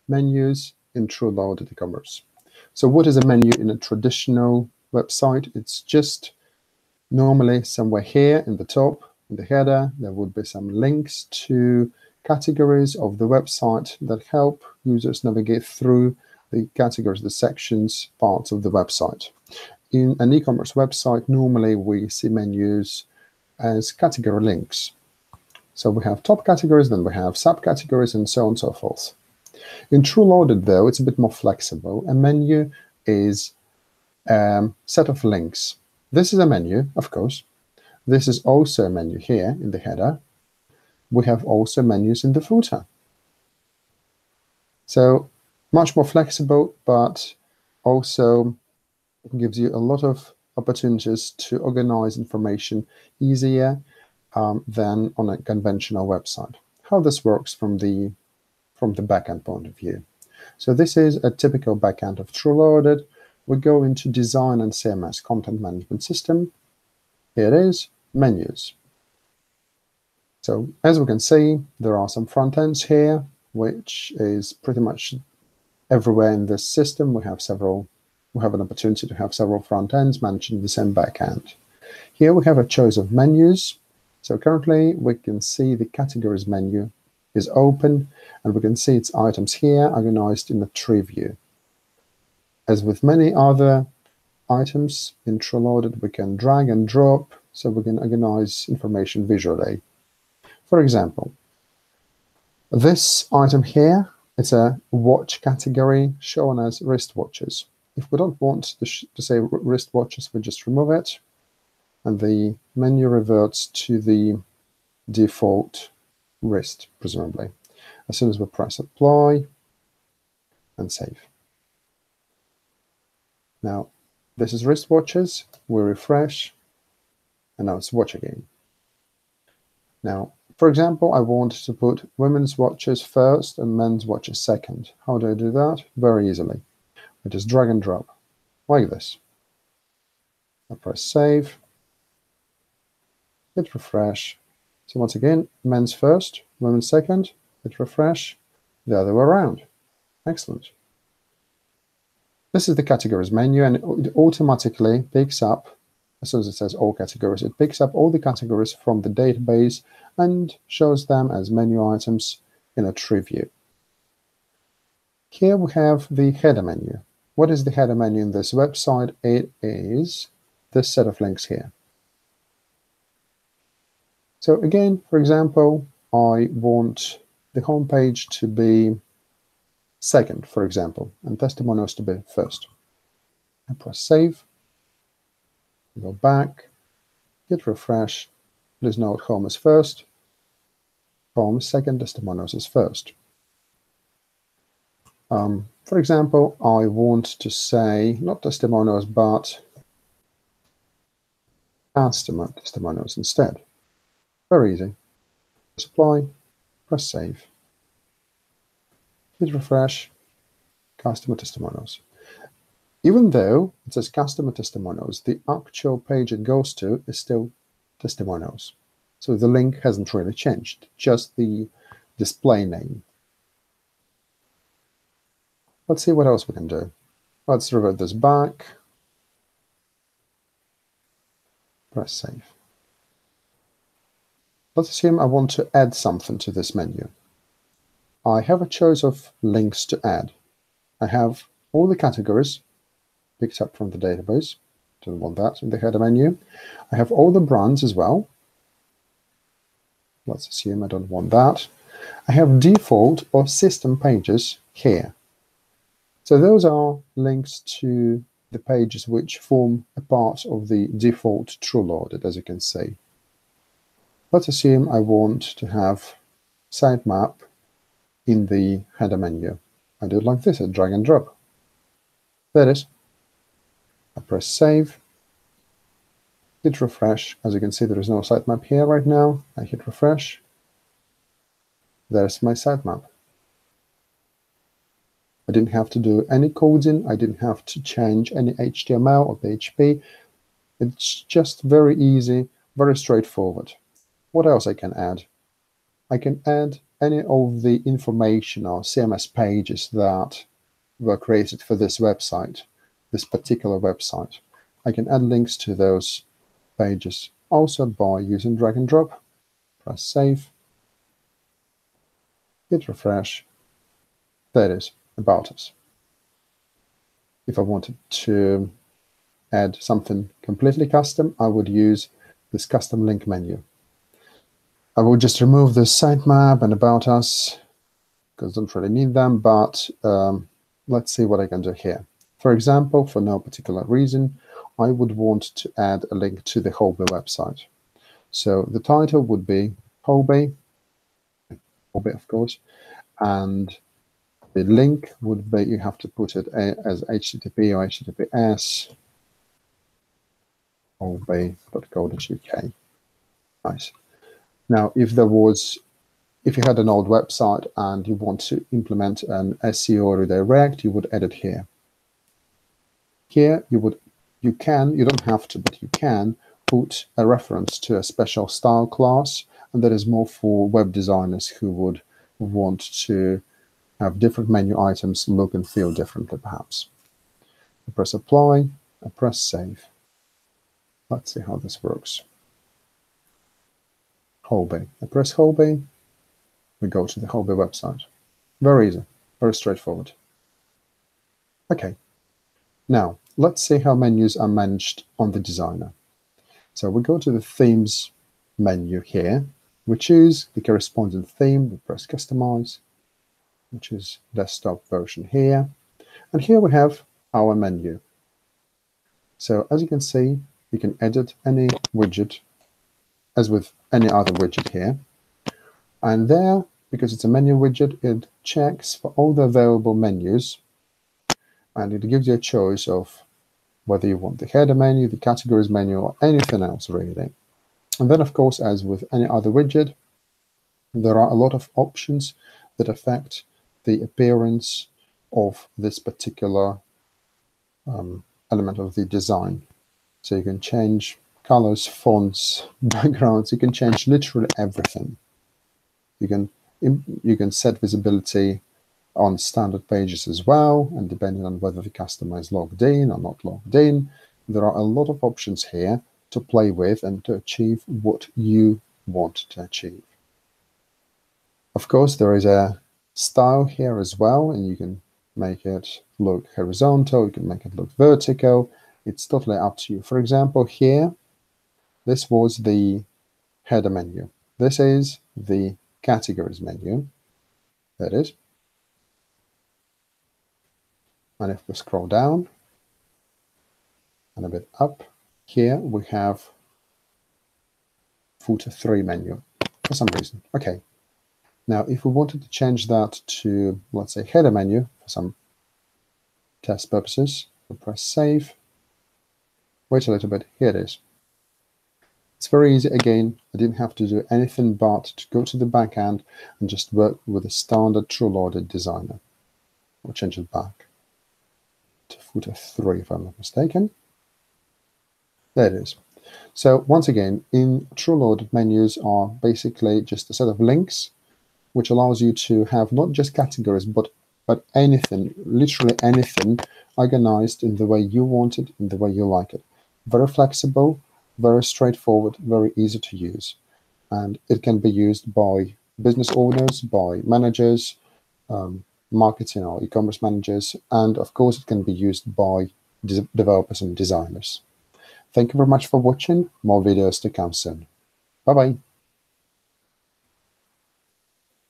menus in TrueLoaded Ecommerce. So what is a menu in a traditional website? It's just normally somewhere here in the top, in the header, there would be some links to categories of the website that help users navigate through the categories, the sections, parts of the website. In an e-commerce website, normally we see menus as category links. So we have top categories, then we have subcategories, and so on and so forth. In TrueLoaded, though, it's a bit more flexible. A menu is a set of links. This is a menu, of course. This is also a menu here in the header. We have also menus in the footer. So much more flexible, but also gives you a lot of opportunities to organize information easier than on a conventional website. How this works from the backend point of view. So this is a typical backend of TrueLoaded. We go into Design and CMS, Content Management System. Here it is, menus. So as we can see, there are some front ends here, which is pretty much everywhere in this system. We have an opportunity to have several front ends managing the same backend. Here we have a choice of menus. So currently we can see the categories menu is open, and we can see its items here organized in a tree view. As with many other items in TrueLoaded, we can drag and drop, so we can organize information visually. For example, this item here, it's a watch category shown as wristwatches. If we don't want to say wristwatches, we just remove it, and the menu reverts to the default wrist, presumably, as soon as we press apply and save. Now, this is wristwatches. We refresh, and now it's watch again. Now, for example, I want to put women's watches first and men's watches second. How do I do that? Very easily. I just drag and drop, like this. I press save, hit refresh. So once again, men's first, women's second, hit refresh, the other way around. Excellent. This is the categories menu, and it automatically picks up, as soon as it says all categories, it picks up all the categories from the database and shows them as menu items in a tree view. Here we have the header menu. What is the header menu in this website? It is this set of links here. So again, for example, I want the home page to be second, for example, and testimonials to be first. I press save, go back, hit refresh. Please note home is first, home is second, testimonials is first. For example, I want to say not testimonials, but customer testimonials instead. Very easy. Press apply, press save, hit refresh, customer testimonials. Even though it says customer testimonials, the actual page it goes to is still testimonials. So the link hasn't really changed, just the display name. Let's see what else we can do. Let's revert this back. Press save. Let's assume I want to add something to this menu. I have a choice of links to add. I have all the categories picked up from the database. Don't want that in the header menu. I have all the brands as well. Let's assume I don't want that. I have default or system pages here. So those are links to the pages which form a part of the default TrueLoaded, as you can see. Let's assume I want to have sitemap in the header menu. I do it like this, I drag and drop. There it is. I press save, hit refresh. As you can see, there is no sitemap here right now. I hit refresh. There's my sitemap. I didn't have to do any coding. I didn't have to change any HTML or PHP. It's just very easy, very straightforward. What else I can add? I can add any of the information or CMS pages that were created for this website, this particular website. I can add links to those pages also by using drag and drop. Press save, hit refresh. There it is, about us. If I wanted to add something completely custom, I would use this custom link menu. I will just remove the sitemap and about us because I don't really need them, but let's see what I can do here. For example, for no particular reason, I would want to add a link to the Holby website. So the title would be Holby, of course, and the link would be, you have to put it as HTTP or HTTPS, holby.co.uk. Nice. Now, if you had an old website and you want to implement an SEO redirect, you would add it here. Here, you don't have to, but you can put a reference to a special style class, and that is more for web designers who would want to have different menu items look and feel differently, perhaps. I press apply, I press save. Let's see how this works. Holby. I press Holby, we go to the Holby website. Very easy, very straightforward. Okay, now let's see how menus are managed on the designer. So we go to the themes menu here, we choose the corresponding theme, we press customize, which is desktop version here, and here we have our menu. So as you can see, you can edit any widget as with any other widget here. And there, because it's a menu widget, it checks for all the available menus, and it gives you a choice of whether you want the header menu, the categories menu, or anything else really. And then, of course, as with any other widget, there are a lot of options that affect the appearance of this particular element of the design. So you can change colors, fonts, backgrounds, you can change literally everything. You can set visibility on standard pages as well, and depending on whether the customer is logged in or not logged in, there are a lot of options here to play with and to achieve what you want to achieve. Of course, there is a style here as well, and you can make it look horizontal, you can make it look vertical. It's totally up to you. For example, here, this was the header menu. This is the categories menu. There it is. And if we scroll down and a bit up, here we have footer 3 menu for some reason. Okay. Now, if we wanted to change that to, let's say, header menu for some test purposes, we'll press save. Wait a little bit. Here it is. It's very easy. Again, I didn't have to do anything but to go to the back end and just work with a standard TrueLoaded designer. We'll change it back to footer 3 if I'm not mistaken. There it is. So once again, in TrueLoaded, menus are basically just a set of links which allows you to have not just categories but anything, literally anything, organized in the way you want it, in the way you like it. Very flexible, very straightforward, very easy to use. And it can be used by business owners, by managers, marketing or e-commerce managers, and of course it can be used by developers and designers. Thank you very much for watching. More videos to come soon. Bye-bye.